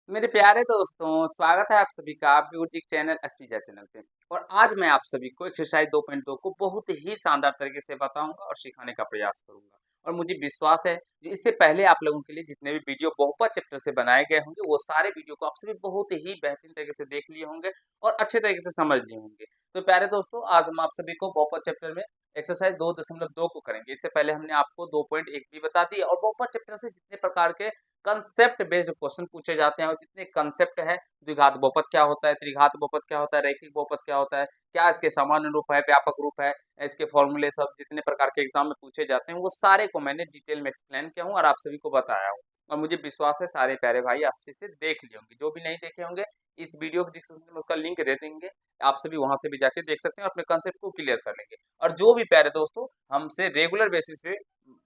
मेरे प्यारे दोस्तों, स्वागत है आप सभी का आपके उचित चैनल एसपीजा चैनल पे। और आज मैं आप सभी को एक्सरसाइज 2.2 को बहुत ही शानदार तरीके से बताऊंगा और सिखाने का प्रयास करूंगा। और मुझे विश्वास है कि इससे पहले आप लोगों के लिए जितने भी वीडियो बहुपत चैप्टर से बनाए गए होंगे वो सारे वीडियो को आप सभी बहुत ही बेहतरीन तरीके से देख लिए होंगे और अच्छे तरीके से समझ लिए होंगे। तो प्यारे दोस्तों, आज हम आप सभी को बहुपत चैप्टर में एक्सरसाइज 2.2 को करेंगे। इससे पहले हमने आपको 2.1 भी बता दिया और बहुपत चैप्टर से जितने प्रकार के कंसेप्ट बेस्ड क्वेश्चन पूछे जाते हैं और जितने कंसेप्ट है, द्विघात बहुपद क्या होता है, त्रिघात बहुपद क्या होता है, रैखिक बहुपद क्या होता है, क्या इसके सामान्य रूप है, व्यापक रूप है, इसके फॉर्मूले सब जितने प्रकार के एग्जाम में पूछे जाते हैं वो सारे को मैंने डिटेल में एक्सप्लेन किया हूँ और आप सभी को बताया हूँ। और मुझे विश्वास है सारे प्यारे भाई अच्छे से देख लिए होंगे। जो भी नहीं देखे होंगे इस वीडियो के डिस्क्रिप्शन में उसका लिंक दे देंगे, आप सभी वहां से भी जाके देख सकते हैं, अपने कंसेप्ट को क्लियर कर लेंगे। और जो भी प्यारे दोस्तों हमसे रेगुलर बेसिस पे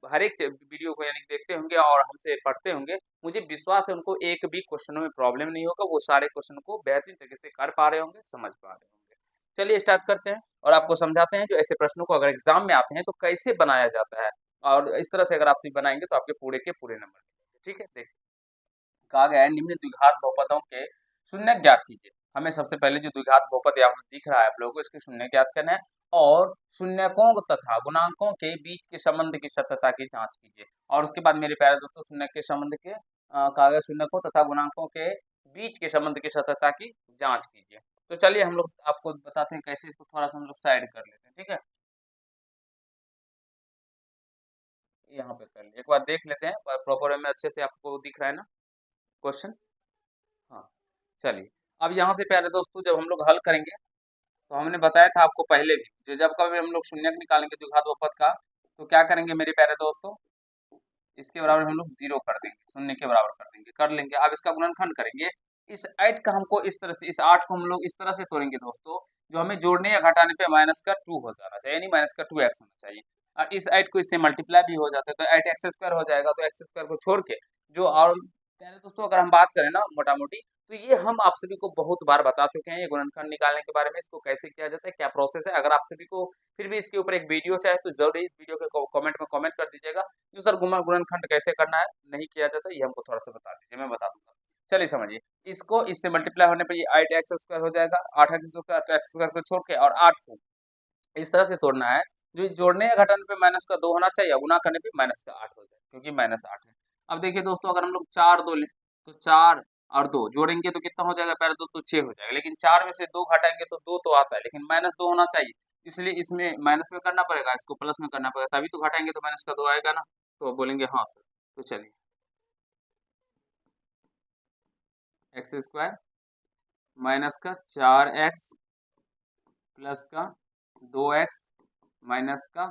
हर एक वीडियो को यानी देखते होंगे और हमसे पढ़ते होंगे, मुझे विश्वास है उनको एक भी क्वेश्चनों में प्रॉब्लम नहीं होगा, वो सारे क्वेश्चन को बेहतरीन तरीके से कर पा रहे होंगे, समझ पा रहे होंगे। चलिए स्टार्ट करते हैं और आपको समझाते हैं जो ऐसे प्रश्नों को अगर एग्जाम में आते हैं तो कैसे बनाया जाता है। और इस तरह से अगर आप सभी बनाएंगे तो आपके पूरे के पूरे नंबर मिलेंगे। ठीक है, देखिए कहा गया है निम्न द्विघात बहुपदों के शून्य ज्ञात कीजिए। हमें सबसे पहले जो द्विघात बहुपद यहाँ पर दिख रहा है आप लोगों को, इसके शून्य ज्ञात करना है और शून्यकों तथा गुणांकों के बीच के संबंध की सत्यता की जांच कीजिए। और उसके बाद मेरे प्यारे दोस्तों शून्य के संबंध के कहा गया शून्यकों तथा गुणांकों के बीच के संबंध की सत्यता की जांच कीजिए। तो चलिए हम लोग आपको बताते हैं कैसे इसको थोड़ा सा हम लोग साइड कर लेते हैं। ठीक है, यहाँ पे कर लिए एक बार देख लेते हैं प्रॉपर में अच्छे से आपको दिख रहा है ना क्वेश्चन। हाँ, चलिए अब यहाँ से प्यारे दोस्तों जब हम लोग हल करेंगे तो हमने बताया था आपको पहले भी जो जब कभी हम लोग शून्यक निकालेंगे द्विघात बहुपद का तो क्या करेंगे मेरे प्यारे दोस्तों, इसके बराबर हम लोग जीरो कर देंगे, शून्य के बराबर कर देंगे, कर लेंगे। अब इसका गुणनखंड करेंगे। इस 8 का हमको इस तरह से, इस 8 को हम लोग इस तरह से तोड़ेंगे दोस्तों, जो हमें जोड़ने या घटाने पे माइनस का 2 हो जाना चाहिए, यानी माइनस का 2x होना चाहिए। और इस 8 को इससे मल्टीप्लाई भी हो जाता है तो 8x² हो जाएगा। तो x² को छोड़ के जो और प्यारे दोस्तों अगर हम बात करें ना मोटा मोटी, तो ये हम आप सभी को बहुत बार बता चुके हैं ये गुणनखंड निकालने के बारे में, इसको कैसे किया जाता है, क्या प्रोसेस है। अगर आप सभी को फिर भी इसके ऊपर एक वीडियो चाहे तो जरूर इस वीडियो के कमेंट में कमेंट कर दीजिएगा। जो सर गुणनखंड कैसे करना है नहीं किया जाता, ये हमको थोड़ा सा बता दीजिए, मैं बता दूंगा। चलिए समझिए, इसको इससे मल्टीप्लाई होने पर ये 8x² हो जाएगा। 8x² तो x² को छोड़ के और 8 को इस तरह से तोड़ना है जो जोड़ने या घटाने पे माइनस का 2 होना चाहिए, गुना करने पे माइनस का 8 हो जाए क्योंकि माइनस 8 है। अब देखिए दोस्तों अगर हम लोग 4 2 लें तो 4 और 2 जोड़ेंगे तो कितना हो जाएगा पहले दोस्तों 6 हो जाएगा। लेकिन 4 में से 2 घटाएंगे तो 2 तो आता है लेकिन माइनस 2 होना चाहिए, इसलिए इसमें माइनस में करना पड़ेगा, इसको प्लस में करना पड़ेगा, तभी तो घटाएंगे तो माइनस का 2 आएगा ना। तो बोलेंगे हाँ सर। तो चलिए x² माइनस का 4x प्लस का 2x माइनस का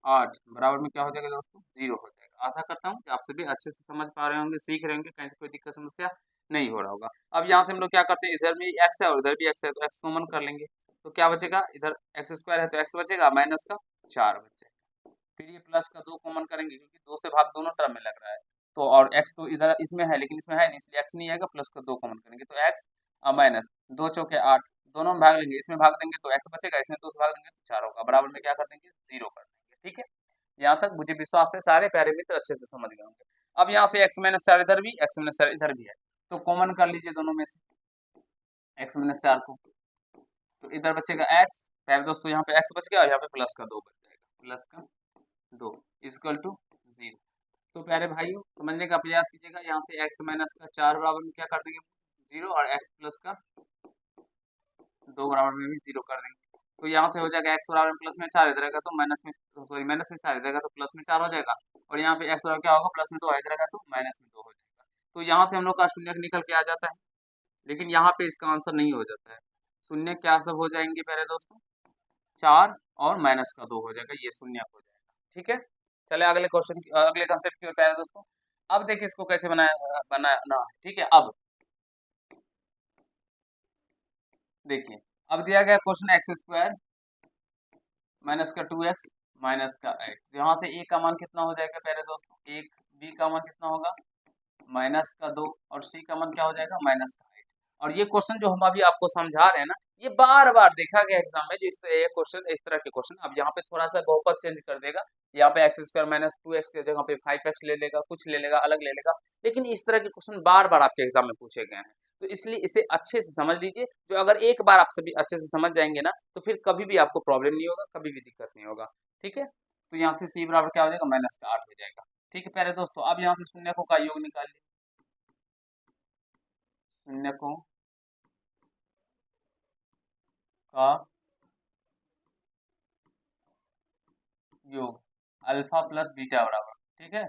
8 बराबर में क्या हो जाएगा दोस्तों, जीरो हो जाएगा। आशा करता हूँ कि आप सभी अच्छे से समझ पा रहे होंगे, सीख रहे होंगे, कहीं से कोई दिक्कत समस्या नहीं हो रहा होगा। अब यहाँ से हम लोग क्या करते हैं, इधर भी x है और इधर भी x है तो x कॉमन कर लेंगे। तो क्या बचेगा, इधर x² है तो x बचेगा माइनस का 4 बचेगा। फिर ये प्लस का 2 कॉमन करेंगे क्योंकि 2 से भाग दोनों टर्म में लग रहा है। तो और x तो इधर इसमें है लेकिन इसमें है नहीं, इसलिए x नहीं आएगा, प्लस का 2 कॉमन करेंगे तो x माइनस 2 चौके 8, दोनों में भाग लेंगे, इसमें भाग देंगे तो x बचेगा, इसमें 2 से भाग देंगे तो 4 होगा, बराबर में क्या कर देंगे, जीरो कर देंगे। ठीक है, यहाँ तक मुझे विश्वास है सारे प्यारे मित्र अच्छे से समझ गए होंगे। अब यहाँ से x-4 इधर भी, x-4 इधर भी है, तो कॉमन कर लीजिए दोनों में से x-4 को। तो इधर बचेगा x, प्यारे दोस्तों यहाँ पे x बच गया और यहाँ पे प्लस का 2 बच जाएगा, प्लस का 2 इक्वल टू 0। तो प्यारे भाइयों समझने का प्रयास कीजिएगा, यहाँ से x-4 बराबर में क्या कर देंगे, 0, और x प्लस का 2 बराबर में भी 0 कर देंगे। तो यहाँ से हो जाएगा x बराबर में प्लस में 4 इधर रहेगा तो माइनस में, सॉरी माइनस में 4 इधर रहेगा तो प्लस में 4 हो जाएगा। और यहाँ पे x बराबर क्या होगा, प्लस में 2 इधर रहेगा तो माइनस में 2 हो जाएगा। तो यहाँ से हम लोग का शून्य निकल के आ जाता है, लेकिन यहाँ पे इसका आंसर नहीं हो जाता है। शून्य क्या सब हो जाएंगे प्यारे दोस्तों, 4 और माइनस का 2 हो जाएगा, ये शून्य हो जाएगा। ठीक है, चले अगले क्वेश्चन अगले कंसेप्ट की ओर प्यारे दोस्तों। अब देखिए इसको कैसे बनाना है। ठीक है, अब देखिए अब दिया गया क्वेश्चन x² माइनस का 2x माइनस का 8, यहाँ से a का मान कितना हो जाएगा प्यारे दोस्तों, एक b का मान कितना होगा माइनस का 2 और c का मान क्या हो जाएगा माइनस का 8। और ये क्वेश्चन जो हम अभी आपको समझा रहे हैं ना, ये बार बार देखा गया एग्जाम में, जो इस तरह के क्वेश्चन। अब यहाँ पे थोड़ा सा बहुपद चेंज कर देगा, यहाँ पे एक्स स्क्वायर माइनस 2x की जगह पे 5x ले लेगा, कुछ ले लेगा, अलग ले लेगा, लेकिन इस तरह के क्वेश्चन बार बार आपके एग्जाम में पूछे गए हैं। तो इसलिए इसे अच्छे से समझ लीजिए, जो अगर एक बार आप सभी अच्छे से समझ जाएंगे ना, तो फिर कभी भी आपको प्रॉब्लम नहीं होगा, कभी भी दिक्कत नहीं होगा। ठीक है, तो यहाँ से c बराबर क्या हो जाएगा, -8 हो जाएगा। ठीक है प्यारे दोस्तों, अब यहाँ से शून्यकों का योग निकालिए। शून्यकों का योग अल्फा प्लस बीटा बराबर, ठीक है,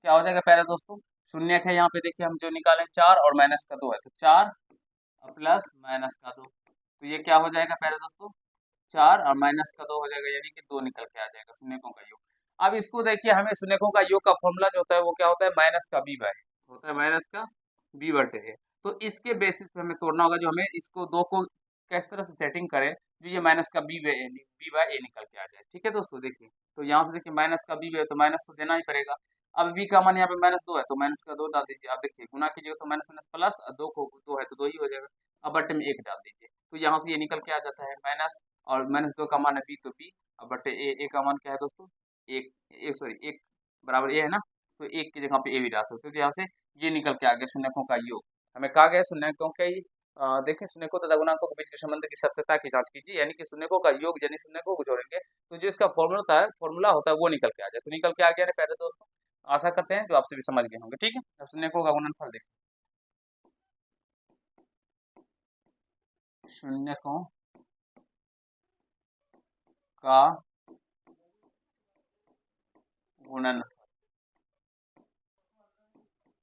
क्या हो जाएगा प्यारे दोस्तों, शून्य है यहाँ पे, देखिए हम जो निकालें 4 और माइनस का 2 है, तो 4 प्लस माइनस का 2, तो ये क्या हो जाएगा प्यारे दोस्तों, 4 और माइनस का 2 हो जाएगा, यानी कि 2 निकल के आ जाएगा शून्यकों का योग। अब इसको देखिए, हमें शून्यकों का योग का फॉर्मूला जो होता है वो क्या होता है, माइनस का बी बाय होता है, माइनस का बी बटे है। तो इसके बेसिस पे हमें तोड़ना होगा, जो हमें इसको दो को किस तरह से सेटिंग करें जो ये माइनस का बी बाय ए निकल के आ जाए। ठीक है दोस्तों, देखिए तो यहाँ से देखिए माइनस का बी है तो माइनस तो देना ही पड़ेगा। अब बी का मान यहाँ पे -2 है, तो माइनस का 2 डाल दीजिए। अब देखिए गुना कीजिएगा तो माइनस माइनस प्लस, और 2 को 2 है तो 2 ही हो जाएगा। अब बटे में 1 डाल दीजिए, तो यहाँ से ये निकल के आ जाता है माइनस, और -2 का मान है बी, तो बी, और बटे ए का मान क्या है दोस्तों, एक, एक सॉरी एक बराबर ए है ना, तो एक की जगह पे ए भी डाल सकते हो, तो यहाँ से ये निकल के आ गया शून्यकों का योग। हमें कहा गया शून्यकों का ही देखें, शून्यकों तथा गुणांकों के बीच के संबंध की सत्यता की जांच कीजिए, यानी कि शून्यकों का योग यानी शून्यकों को जोड़ेंगे तो जो इसका फॉर्मूला होता है वो निकल के आ जाए। तो निकल के आ गया ना पहले दोस्तों, आशा करते हैं जो आपसे भी समझ गए होंगे। ठीक है, अब शून्यकों का गुणनफल देखिए, शून्यकों का गुणनफल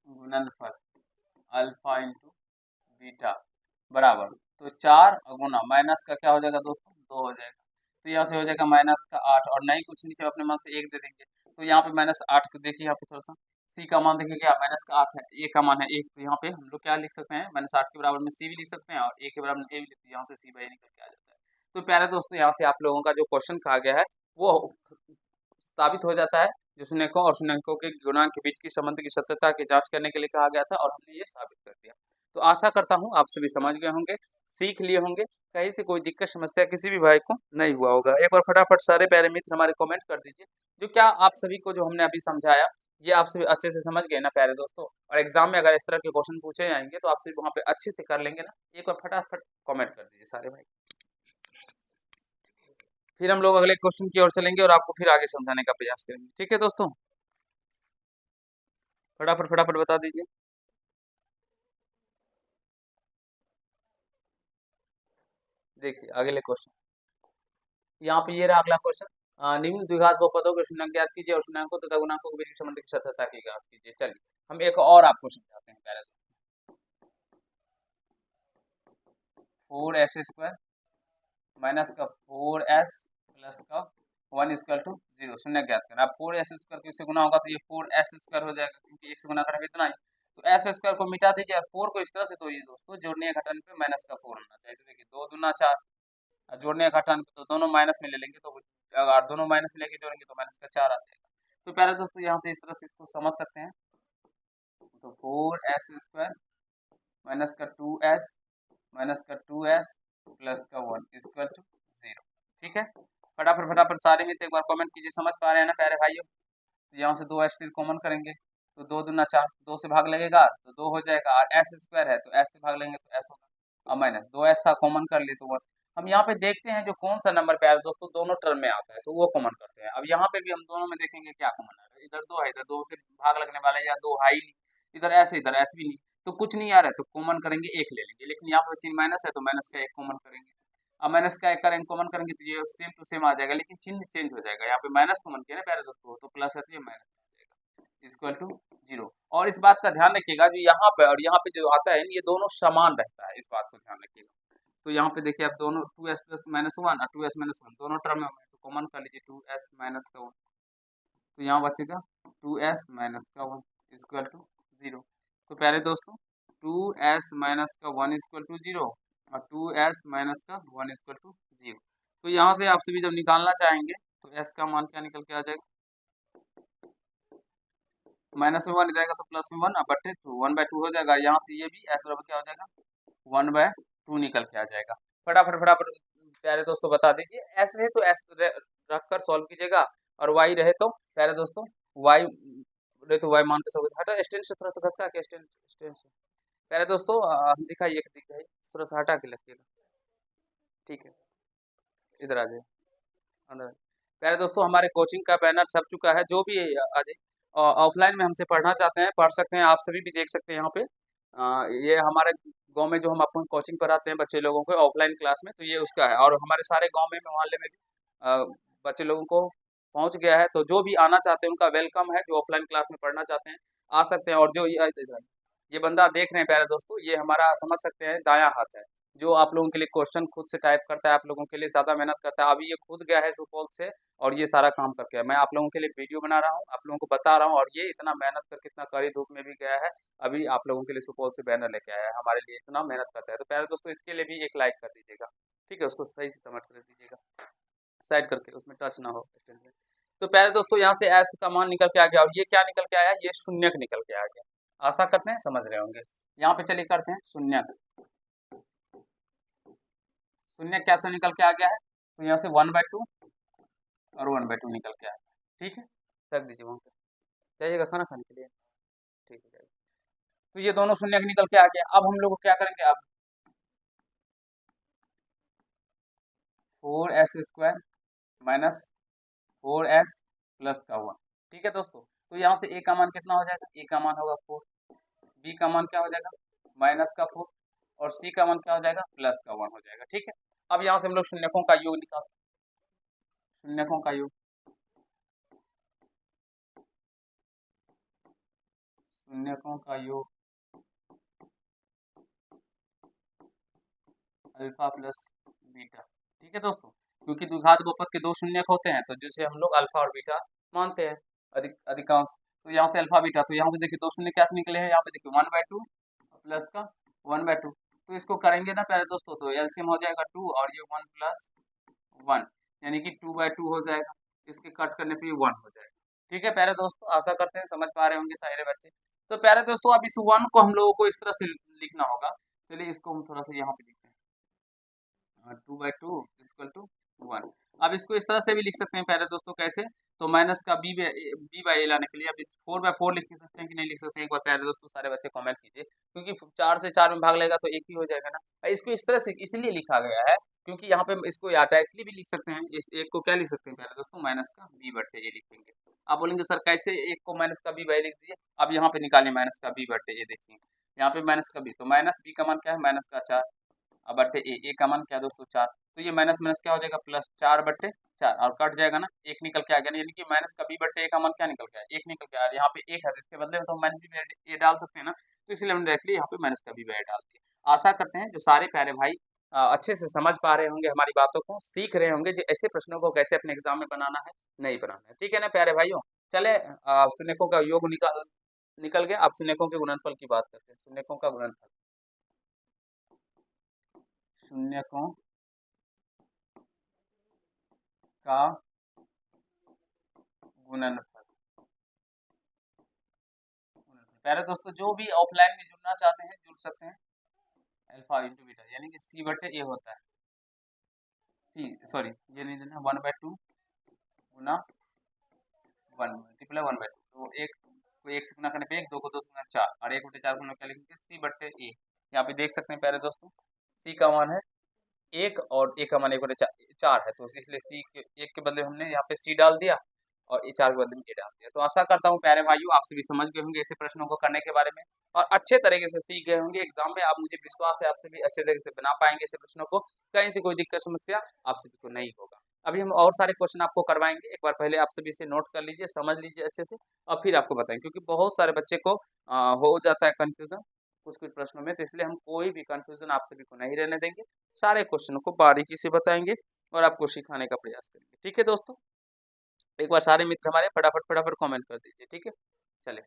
गुणनफल अल्फा इंटू बीटा बराबर, तो 4 और गुना माइनस का क्या हो जाएगा दोस्तों, 2 हो जाएगा, तो यहाँ से हो जाएगा -8, और नहीं कुछ नीचे अपने मन से 1 दे देंगे, तो यहाँ पे -8 को देखिए, यहाँ पे थोड़ा सा सी का मान देखिए, क्या -8 है, ए का मान है 1, तो यहाँ पे हम लोग क्या लिख सकते हैं, -8 के बराबर में सी भी लिख सकते हैं, और ए के बराबर में ए भी लिख सकते हैं, यहाँ से सी बाई निकल के आ जाता है। तो प्यारे दोस्तों, यहाँ से आप लोगों का जो क्वेश्चन कहा गया है वो साबित हो जाता है, जो शून्यकों और शून्यकों के गुणांक के बीच की संबंध की सत्यता की जांच करने के लिए कहा गया था, और हमने ये साबित कर दिया। तो आशा करता हूँ आप सभी समझ गए होंगे, सीख लिए होंगे, कहीं से कोई दिक्कत समस्या किसी भी भाई को नहीं हुआ होगा। एक बार फटाफट सारे प्यारे मित्र हमारे कमेंट कर दीजिए, जो क्या आप सभी को जो हमने अभी समझाया ये आप सभी अच्छे से समझ गए ना प्यारे दोस्तों। और एग्जाम में अगर इस तरह के क्वेश्चन पूछे जाएंगे तो आप सभी वहाँ पे अच्छे से कर लेंगे ना, एक बार फटाफट कमेंट कर दीजिए सारे भाई। फिर हम लोग अगले क्वेश्चन की ओर चलेंगे और आपको फिर आगे समझाने का प्रयास करेंगे। ठीक है दोस्तों, फटाफट फटाफट बता दीजिए। देखिए अगले क्वेश्चन, यहाँ पे ये रहा अगला क्वेश्चन, निम्न द्विघात बहुपदों के शून्यक ज्ञात कीजिए और शून्यकों तथा गुणांकों के बीच के संबंध की सत्यता की जांच कीजिए। चलिए हम एक और आपको समझाते हैं पहले। 4s² माइनस का 4s प्लस का 1 = 0 शून्य ज्ञात करना। अब 4s² को इससे गुना होगा तो ये 4s² हो जाएगा, क्योंकि एक से गुना करेंगे इतना ही, तो s² को मिटा दीजिए और 4 को इस तरह से तोड़िए दोस्तों, जोड़ने या घटाने पे माइनस का 4 होना चाहिए। तो देखिए 2 दूना 4, जोड़ने या घटाने पे तो दोनों माइनस में ले लेंगे, तो अगर दोनों माइनस में लेके जोड़ेंगे तो माइनस का 4 आ जाएगा। तो प्यारे दोस्तों यहाँ से इस तरह से इसको समझ सकते हैं, तो 4s² माइनस का 2s माइनस का 2s प्लस का 1 = 0। ठीक है, फटाफट फटाफट सारे मित्र एक बार कमेंट कीजिए, समझ पा रहे हैं ना प्यारे भाइयों। तो यहाँ से 2s फिर कॉमन करेंगे, तो 2 दूना 4, 2 से भाग लगेगा तो 2 हो जाएगा, और s² है तो s से भाग लेंगे तो s होगा, और माइनस 2s था कॉमन कर लिए तो 1। हम यहाँ पे देखते हैं जो कौन सा नंबर प्यारे दोस्तों दोनों टर्म में आता है, तो वो कॉमन करते हैं। अब यहाँ पे भी हम दोनों में देखेंगे क्या कॉमन आ रहा है, इधर 2 है, इधर 2 से भाग लगने वाला है, या 2 है ही नहीं, इधर s भी नहीं, तो कुछ नहीं आ रहा है, तो कॉमन करेंगे 1 ले लेंगे, लेकिन यहाँ पर चिन्ह माइनस है तो माइनस का 1 कॉमन करेंगे। अब माइनस का 1 करेंगे कॉमन करेंगे तो ये सेम टू सेम आ जाएगा, लेकिन चिन्ह चेंज हो जाएगा, यहाँ पे माइनस कॉमन किया ना प्यारे दोस्तों, तो प्लस है तो ये माइनस आ जाएगा, = 0। और इस बात का ध्यान रखिएगा, जो यहाँ पे और यहाँ पे जो आता है ये दोनों समान रहता है, इस बात को ध्यान रखिएगा। तो यहाँ पे देखिए आप दोनों 2s + -1 और 2s - 1 दोनों टर्म में तो कॉमन कर लीजिए, 2s - का 1, तो यहाँ बचेगा 2s - का 1 = 0। तो प्यारे दोस्तों 2s - का 1 = 0 और 2s - का 1 = 0। तो यहाँ से आप सभी जब निकालना चाहेंगे तो s का मान क्या निकल के आ जाएगा, माइनस में 1 जाएगा तो प्लस में 1 बटे 2, 1/2 हो जाएगा। यहाँ से ये भी s बराबर क्या हो जाएगा, 1/2 टू निकल के आ जाएगा। फटाफट फटाफट प्यारे दोस्तों बता दीजिए, एस रहे तो एस रख कर सॉल्व कीजिएगा, और वाई रहे तो प्यारे दोस्तों वाई रहे तो वाई मान के सब हटा स्टैंड से थोड़ा सा घसका के स्टैंड स्टैंड से प्यारे दोस्तों हम दिखाइए दिखाइए थोड़ा सा हटा के लखिएगा, ठीक है इधर आ जाइए अंदर। प्यारे दोस्तों हमारे कोचिंग का बैनर छप चुका है, जो भी आ जाइए ऑफलाइन में हमसे पढ़ना चाहते हैं पढ़ सकते हैं, आप सभी भी देख सकते हैं यहाँ पे। ये हमारे गांव में जो हम आपको कोचिंग कराते हैं बच्चे लोगों को ऑफलाइन क्लास में, तो ये उसका है, और हमारे सारे गांव में मोहल्ले में भी बच्चे लोगों को पहुंच गया है, तो जो भी आना चाहते हैं उनका वेलकम है, जो ऑफलाइन क्लास में पढ़ना चाहते हैं आ सकते हैं। और जो ये बंदा देख रहे हैं प्यारे दोस्तों, ये हमारा समझ सकते हैं दायां हाथ है, जो आप लोगों के लिए क्वेश्चन खुद से टाइप करता है, आप लोगों के लिए ज़्यादा मेहनत करता है। अभी ये खुद गया है सुपौल से और ये सारा काम करके आया। मैं आप लोगों के लिए वीडियो बना रहा हूँ, आप लोगों को बता रहा हूँ, और ये इतना मेहनत करके इतना कड़ी धूप में भी गया है, अभी आप लोगों के लिए सुपौल से बैनर लेके आया है, हमारे लिए इतना मेहनत करता है। तो प्यारे दोस्तों इसके लिए भी एक लाइक कर दीजिएगा, ठीक है, उसको सही से समझ कर दीजिएगा, साइड करके उसमें टच ना हो स्टैंड में। तो प्यारे दोस्तों यहाँ से एस का मान निकल के आ गया, और ये क्या निकल के आया, ये शून्यक निकल के आ गया। आशा करते हैं समझ रहे होंगे। यहाँ पे चलिए करते हैं शून्यक। शून्य कैसे निकल के आ गया है, तो यहाँ से 1/2 और 1/2 निकल के आया, ठीक है, रख दीजिए वहाँ पे, जाइएगा खाना खाने के लिए, ठीक है जाइए। तो ये दोनों शून्य निकल के आ गया। अब हम लोग को क्या करेंगे, अब 4s² माइनस 4s प्लस का 1, ठीक है दोस्तों। तो यहाँ से a का मान कितना हो जाएगा, a का मान होगा 4, b का मान क्या हो जाएगा माइनस का 4, और c का मान क्या हो जाएगा प्लस का 1 हो जाएगा, ठीक है। अब यहाँ से हम लोग शून्यकों का योग निकाल, शून्यकों का योग, शून्यकों का योग अल्फा प्लस बीटा, ठीक है दोस्तों। क्योंकि द्विघात बहुपद के दो शून्यक होते हैं, तो जिसे हम लोग अल्फा और बीटा मानते हैं अधिकांश। तो यहाँ से अल्फा बीटा, तो यहाँ पे देखिए दो शून्य कैसे निकले हैं, यहाँ पे देखिए 1/2 प्लस का 1/2, तो इसको करेंगे ना प्यारे दोस्तों, तो एलसीएम हो जाएगा 2, और ये 1 प्लस 1 यानी कि 2/2 हो जाएगा, इसके कट करने पे 1 हो जाएगा, ठीक है प्यारे दोस्तों। आशा करते हैं समझ पा रहे होंगे सारे बच्चे। तो प्यारे दोस्तों अब इस 1 को हम लोगों को इस तरह से लिखना होगा, चलिए इसको हम थोड़ा सा यहाँ पे लिखते हैं, 2/2 इक्वल टू 1। अब इसको इस तरह से भी लिख सकते हैं प्यारे दोस्तों, कैसे, तो माइनस का b/a लाने के लिए अब 4/4 लिख सकते हैं कि नहीं लिख सकते हैं, एक बार प्यारे दोस्तों सारे बच्चे कमेंट कीजिए, क्योंकि 4 से 4 में भाग लेगा तो एक ही हो जाएगा ना। इसको इस तरह से इसलिए लिखा गया है क्योंकि यहाँ पे इसको या डायरेक्टली भी लिख सकते हैं, इस एक को क्या लिख सकते हैं प्यारे दोस्तों, माइनस का b/a लिखेंगे। आप बोलेंगे सर कैसे एक को माइनस का b/a लिख दिए, अब यहाँ पे निकालिए माइनस का b/a, देखिए यहाँ पे माइनस का b, तो माइनस b का मान क्या है माइनस का 4, अब बट्टे ए का मान क्या दोस्तों 4, तो ये माइनस माइनस क्या हो जाएगा प्लस 4/4, और कट जाएगा ना, एक निकल के आ गया ना, यानी कि माइनस का b/a का मान क्या निकल गया, एक निकल के आ रहा है। यहाँ पे एक है तो इसके बदले में तो माइनस b/a डाल सकते हैं ना, तो इसलिए हमने डायरेक्टली यहाँ पे माइनस का b/a डाल दिया। आशा करते हैं जो सारे प्यारे भाई अच्छे से समझ पा रहे होंगे, हमारी बातों को सीख रहे होंगे, जो ऐसे प्रश्नों को कैसे अपने एग्जाम में बनाना है नहीं बनाना है, ठीक है ना प्यारे भाइयों। चले शून्यकों का योग निकल गया, अब शून्यकों के गुणनफल की बात करते हैं। शून्यकों का गुणनफल, शून्यकों का गुणनफल। प्यारे दोस्तों जो भी ऑफलाइन में जुड़ना चाहते हैं जुड़ सकते हैं, अल्फा इंटू बीटा यानी कि c/a होता है, सी सॉरी ये नहीं देना, 1/2 गुना 1 मल्टीप्लाई 1/2, तो एक को एक से गुना करने पे एक, दो को दो से गुना 4, और 1/4 गुना क्या लिखेंगे c/a। यहाँ पे देख सकते हैं प्यारे दोस्तों c का मान है 1 और a का मान 1/4 है, तो इसलिए c के 1 के बदले हमने यहाँ पे c डाल दिया और ये 4 के बदले में a डाल दिया। तो आशा करता हूँ प्यारे भाइयों आप सभी समझ गए होंगे ऐसे प्रश्नों को करने के बारे में, और अच्छे तरीके से सीख गए होंगे। एग्जाम में आप, मुझे विश्वास है आप सभी अच्छे तरीके से बना पाएंगे ऐसे प्रश्नों को, कहीं से कोई दिक्कत समस्या आप सभी को नहीं होगा। अभी हम और सारे क्वेश्चन आपको करवाएंगे, एक बार पहले आप सभी से नोट कर लीजिए, समझ लीजिए अच्छे से, और फिर आपको बताएंगे, क्योंकि बहुत सारे बच्चे को हो जाता है कंफ्यूजन कुछ कुछ प्रश्नों में, तो इसलिए हम कोई भी कंफ्यूजन आप सभी को नहीं रहने देंगे, सारे क्वेश्चनों को बारीकी से बताएंगे और आपको सिखाने का प्रयास करेंगे, ठीक है दोस्तों। एक बार सारे मित्र हमारे फटाफट फटाफट कमेंट कर दीजिए, ठीक है। चले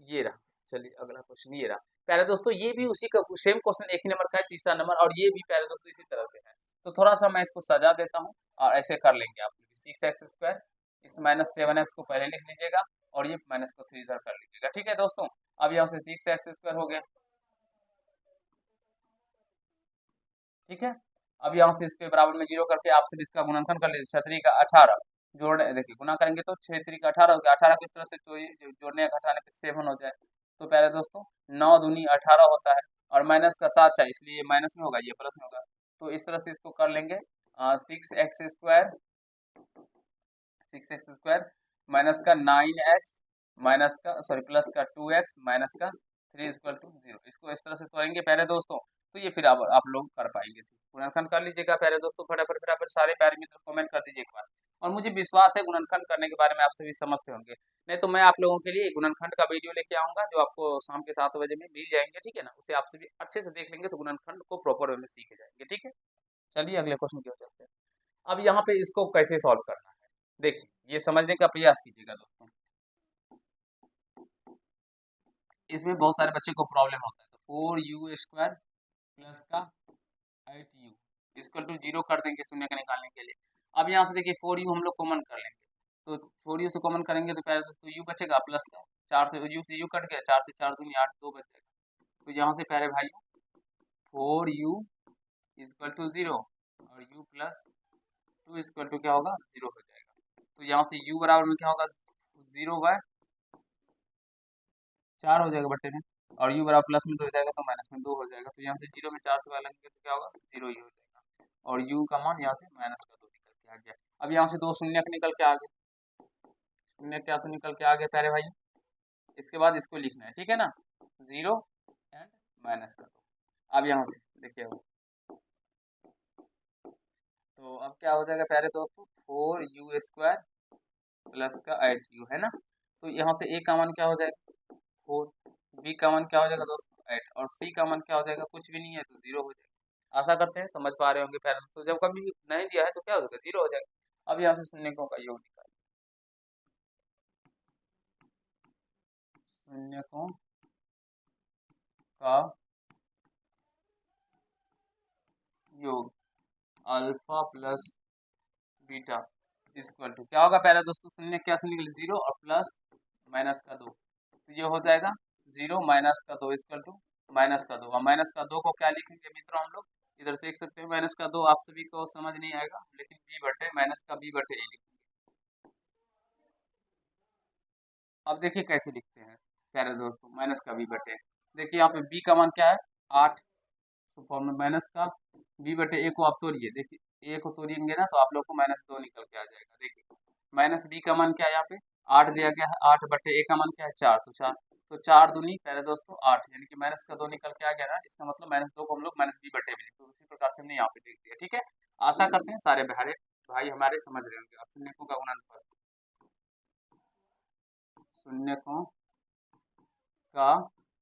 ये रहा, चलिए अगला क्वेश्चन ये रहा प्यारे दोस्तों, ये भी उसी का सेम क्वेश्चन एक ही नंबर का है, तीसरा नंबर, और ये भी प्यारे दोस्तों इसी तरह से है। तो थोड़ा सा मैं इसको सजा देता हूँ और ऐसे कर लेंगे आप लोग, 6x², इस -7x को पहले लिख लीजिएगा और ये माइनस को 3 इधर कर लीजिएगा, ठीक है दोस्तों। अब यहाँ से 6x² हो गया, ठीक है। अब यहाँ से इसके बराबर में 0 करके आपसे इसका गुणनखंड कर लीजिए। 6 का 18 जोड़ने, देखिए गुना करेंगे तो 6 का 18 हो गया। 18 किस तरह से जोड़ने या घटाने पे 7 हो जाए। तो प्यारे दोस्तों 9 दूनी 18 होता है और माइनस का 7 चाहिए, इसलिए ये माइनस में होगा, ये प्लस में होगा। तो इस तरह से इसको कर लेंगे। 6x² 6x² माइनस का 9x माइनस का सॉरी प्लस का 2x माइनस का 3 इक्वल टू 0। इसको इस तरह से तोड़ेंगे प्यारे दोस्तों, तो ये फिर आप लोग कर पाएंगे। गुणनखंड कर लीजिएगा प्यारे दोस्तों, फटाफट फटाफट सारे प्यारे मित्र कमेंट कर दीजिए एक बार। और मुझे विश्वास है गुणनखंड करने के बारे में आप सभी समझते होंगे। नहीं तो मैं आप लोगों के लिए गुणनखंड का वीडियो लेके आऊंगा, जो आपको शाम के 7 बजे में मिल जाएंगे, ठीक है ना। उसे आप सभी अच्छे से देख लेंगे तो गुणनखंड को प्रॉपर वे में सीखे जाएंगे, ठीक है। चलिए अगले क्वेश्चन की ओर चलते हैं। अब यहाँ पे इसको कैसे सॉल्व करना है, देखिए ये समझने का प्रयास कीजिएगा दोस्तों। इसमें बहुत सारे बच्चे को प्रॉब्लम होता है। तो 4u² प्लस का 8u इक्वल टू 0 कर देंगे शून्य का निकालने के लिए। अब यहाँ से देखिए 4u हम लोग कॉमन कर लेंगे, तो 4u से कॉमन करेंगे तो प्यारे दोस्तों u बचेगा प्लस का 4 से u कट गया, 4 से 4 दूनी 8, 2 बच जाएगा। तो यहाँ से प्यारे भाई 4u इक्वल टू 0 और u प्लस 2 इक्वल टू क्या होगा 0 हो जाएगा। तो यहाँ से u बराबर में क्या होगा 0/4 हो जाएगा बट्टे में, और u बराबर प्लस में 2 हो जाएगा तो माइनस में 2 हो जाएगा। तो यहाँ से 0 में 4 से बाहर लगेंगे तो क्या होगा 0 ही हो जाएगा, और u का मान यहाँ से माइनस का 2 निकल के आ गया। अब यहाँ से 2 शून्य निकल के आ गए, शून्य क्या तो निकल के आ गया प्यारे भाई। इसके बाद इसको लिखना है, ठीक है ना, 0 एंड माइनस का 2। अब यहाँ से देखिए तो अब क्या हो जाएगा प्यारे दोस्तों 4u² प्लस का 8u है ना। तो यहाँ से a का मान क्या हो जाएगा 4, b का मान क्या हो जाएगा दोस्तों 8, और c का मान क्या हो जाएगा कुछ भी नहीं है तो 0 हो जाएगा। आशा करते हैं समझ पा रहे होंगे प्यारे। तो जब कभी नहीं दिया है तो क्या हो जाएगा 0 हो जाएगा। अब यहाँ से शून्यकों का योग निकाल, शून्यकों का योग alpha plus beta equal to क्या होगा प्यारे दोस्तों, शून्य क्या से निकले 0 और प्लस माइनस का 2, तो ये हो जाएगा 0 माइनस का 2 इक्वल टू माइनस का 2। और माइनस का 2 को क्या लिखेंगे मित्रों हम लोग, इधर से देख सकते हैं माइनस का 2 आप सभी को समझ नहीं आएगा, लेकिन b बटे माइनस का b बटे a लिखेंगे। अब देखिए कैसे लिखते हैं प्यारे दोस्तों माइनस का b बटे, देखिए यहाँ पे b का मान क्या है 8, तो फॉर्मूला माइनस का b बटे a को आप तोड़िए, देखिए a को तोड़िएंगे ना तो आप लोग को -2 निकल के आ जाएगा। देखिए माइनस b का मान क्या है यहाँ पे 8 दिया गया है, 8 बटे a का मान क्या है 4, तो 4, तो 4 दूनी प्यारे दोस्तों 8, यानी कि माइनस का 2 निकल के आ गया ना, इसका मतलब -2 को हम लोग -b बटे में लिखते हैं। उसी प्रकार से हमने यहाँ पे लिख दिया, ठीक है। आशा करते हैं सारे भाई हमारे समझ रहे होंगे। अब शून्यकों का गुणनफल, शून्यकों का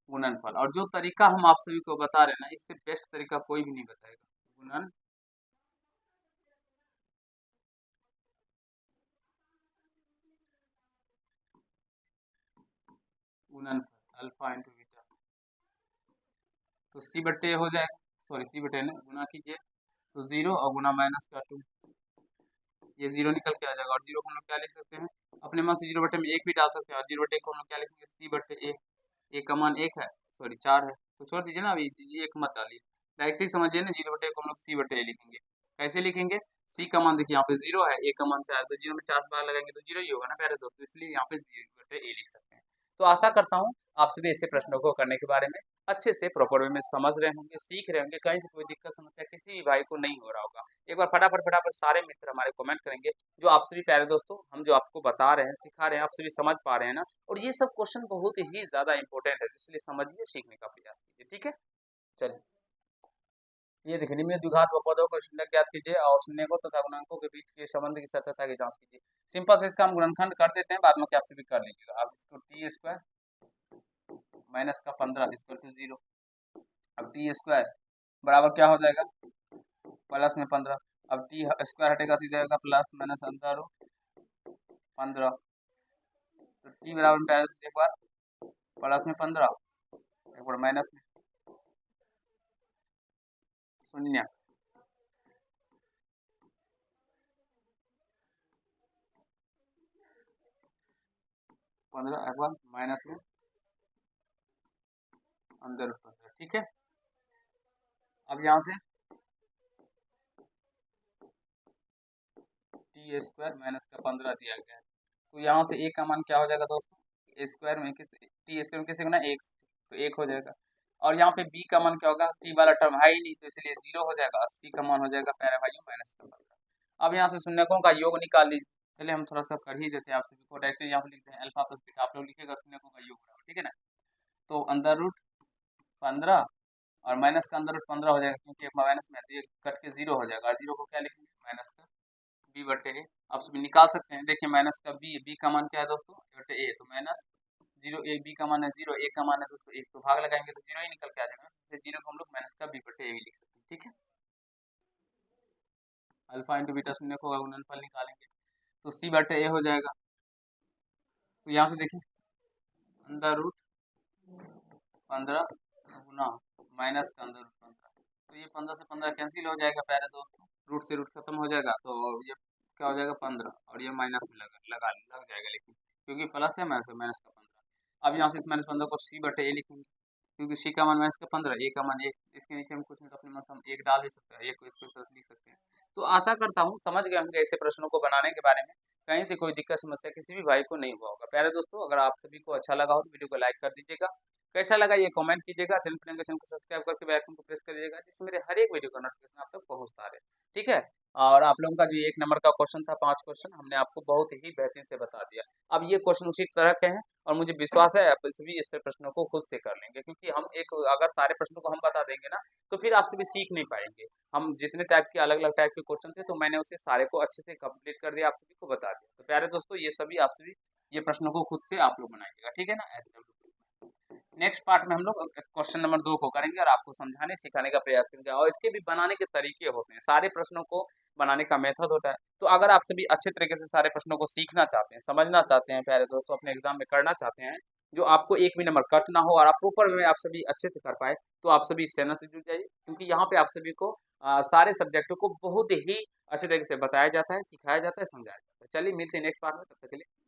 गुणनफल, और जो तरीका हम आप सभी को बता रहे हैं ना, इससे बेस्ट तरीका कोई भी नहीं बताएगा। गुणनफल अल्फा इंटू बीटा, तो सी बट्टे हो जाएगा, सॉरी सी बटे ने गुना कीजिए तो 0 और गुना माइनस का 2, ये 0 निकल के आ जाएगा। और 0 को हम लोग क्या लिख सकते हैं अपने मन से, 0 बटे में 1 भी डाल सकते हैं, और 0 बटे को हम लोग क्या लिखेंगे सी बटे ए, ए का मान 1 है सॉरी 4 है, तो छोड़ दीजिए ना, अभी ये 1 मत डालिए, डायरेक्टली समझिए ना 0 बटे को हम लोग सी बटे ए लिखेंगे। कैसे लिखेंगे, सी का मान देखिए यहाँ पे 0 है, ए का मान 4, तो 0 में 4 बार लगाएंगे तो 0 ही होगा ना प्यारे दोस्तों, इसलिए यहाँ पे 0 बटे ए लिख सकते हैं। तो आशा करता हूँ आप सभी ऐसे प्रश्नों को करने के बारे में अच्छे से प्रॉपर वे में समझ रहे होंगे, सीख रहे होंगे, कहीं से कोई दिक्कत समस्या किसी भी भाई को नहीं हो रहा होगा। एक बार फटाफट फटाफट सारे मित्र हमारे कमेंट करेंगे, जो आप सभी प्यारे दोस्तों हम जो आपको बता रहे हैं सिखा रहे हैं आप सभी समझ पा रहे हैं ना। और ये सब क्वेश्चन बहुत ही ज्यादा इंपॉर्टेंट है, इसलिए समझिए सीखने का प्रयास कीजिए, ठीक है। चलिए ये देखिए निम्न द्विघात बहुपदों को शून्य ज्ञात कीजिए और शून्यकों तथा गुणांकों के बीच के संबंध की सत्यता की जांच कीजिए। सिंपल से इसका हम गुणनखंड कर देते हैं, बाद में क्या आप सभी कर लीजिएगा। अब इसको t² माइनस का 15 इक्वल टू 0, अब t² बराबर क्या हो जाएगा प्लस में 15, अब टी स्क्वायर हटेगा तो जाएगा प्लस माइनस अंदर 15, तो टी बराबर में एक बार प्लस में 15 एक बार माइनस में 0, 15 एक बार माइनस में अंदर 15, ठीक है। अब यहाँ से टी स्क्वायर माइनस का 15 दिया गया है। तो यहाँ से ए का मान क्या हो जाएगा दोस्तों, ए स्क्वायर में किस टी स्क्वायर में किसे गुना एक, तो एक हो जाएगा। और यहाँ पे बी का मान क्या होगा, टी वाला टर्म है ही नहीं तो इसलिए 0 हो जाएगा, 80 का मान हो जाएगा प्यारे भाइयों माइनस का 15। अब यहाँ से शून्यकों का योग निकाल लीजिए। चलिए हम थोड़ा सा कर ही देते हैं, आप सभी को डायरेक्टली यहाँ पे लिखते हैं अल्फा प्लस बीटा, आप लोग लिखेगा शून्यकों का योग बराबर, ठीक है ना। तो अंदर रूट 15 और माइनस का अंदर रूट 15 हो जाएगा, क्योंकि माइनस में है, तो ये कट के 0 हो जाएगा, और 0 को क्या लिखेंगे माइनस का बी बटे ए। आप सभी निकाल सकते हैं, देखिए माइनस का बी का मान क्या है दोस्तों, ए बटे ए, तो माइनस 0, ए बी का मान है 0, ए का मान है दोस्तों 1, तो भाग लगाएंगे तो 0 ही निकल के आ जाएगा, फिर 0 को हम लोग माइनस का बी बटे ए भी लिख सकते हैं, ठीक है। अल्फा इंटू बीटा शून्य को गुणनफल निकालेंगे तो सी बटे ए हो जाएगा। तो यहाँ से देखिए अंदर रूट 15 गुना माइनस का अंदर रूट 15, तो ये 15 से 15 कैंसिल हो जाएगा प्यारे दोस्तों, रूट से रूट खत्म हो जाएगा, तो ये क्या हो जाएगा 15, और ये माइनस में लग जाएगा, लेकिन क्योंकि प्लस है माइनस का 15। अब यहाँ से इस माइनस 15 को सी बटे ए लिखेंगे, क्योंकि सी का मान माइनस का 15, ए का मान 1, इसके नीचे हम कुछ नहीं तो अपने मतलब हम 1 डाल ही सकते हैं, 1 को इसके साथ लिख सकते हैं। तो आशा करता हूँ समझ गए होंगे ऐसे प्रश्नों को बनाने के बारे में, कहीं से कोई दिक्कत समस्या किसी भी भाई को नहीं हुआ होगा। प्यारे दोस्तों, अगर आप सभी को अच्छा लगा हो तो वीडियो को लाइक कर दीजिएगा, कैसा लगा ये कमेंट कीजिएगा, चैनल को सब्सक्राइब करके बेल आइकन को प्रेस करिएगा, जिससे मेरे हर एक वीडियो का नोटिफिकेशन आप तक पहुंचता रहे, ठीक है। और आप लोगों का जो 1 नंबर का क्वेश्चन था, 5 क्वेश्चन हमने आपको बहुत ही बेहतरीन से बता दिया। अब ये क्वेश्चन उसी तरह के हैं, और मुझे विश्वास है आप सभी इस प्रश्नों को खुद से कर लेंगे, क्योंकि हम एक अगर सारे प्रश्नों को हम बता देंगे ना, तो फिर आप सभी सीख नहीं पाएंगे। हम जितने टाइप के अलग अलग टाइप के क्वेश्चन थे, तो मैंने उसे सारे को अच्छे से कंप्लीट कर दिया, आप सभी को बता दिया। तो प्यारे दोस्तों, ये सभी आप सभी ये प्रश्नों को खुद से आप लोग बनाइएगा, ठीक है ना। नेक्स्ट पार्ट में हम लोग क्वेश्चन नंबर 2 को करेंगे और आपको समझाने सिखाने का प्रयास करेंगे, और इसके भी बनाने के तरीके होते हैं, सारे प्रश्नों को बनाने का मेथड होता है। तो अगर आप सभी अच्छे तरीके से सारे प्रश्नों को सीखना चाहते हैं, समझना चाहते हैं प्यारे दोस्तों, अपने एग्जाम में करना चाहते हैं, जो आपको एक भी नंबर कट ना हो और आप प्रॉपर में आप सभी अच्छे से कर पाए, तो आप सभी इस चैनल से जुड़ जाइए, क्योंकि यहाँ पे आप सभी को सारे सब्जेक्टों को बहुत ही अच्छे तरीके से बताया जाता है, सिखाया जाता है, समझाया जाता है। चलिए मिलते हैं नेक्स्ट पार्ट में, तब तक के लिए।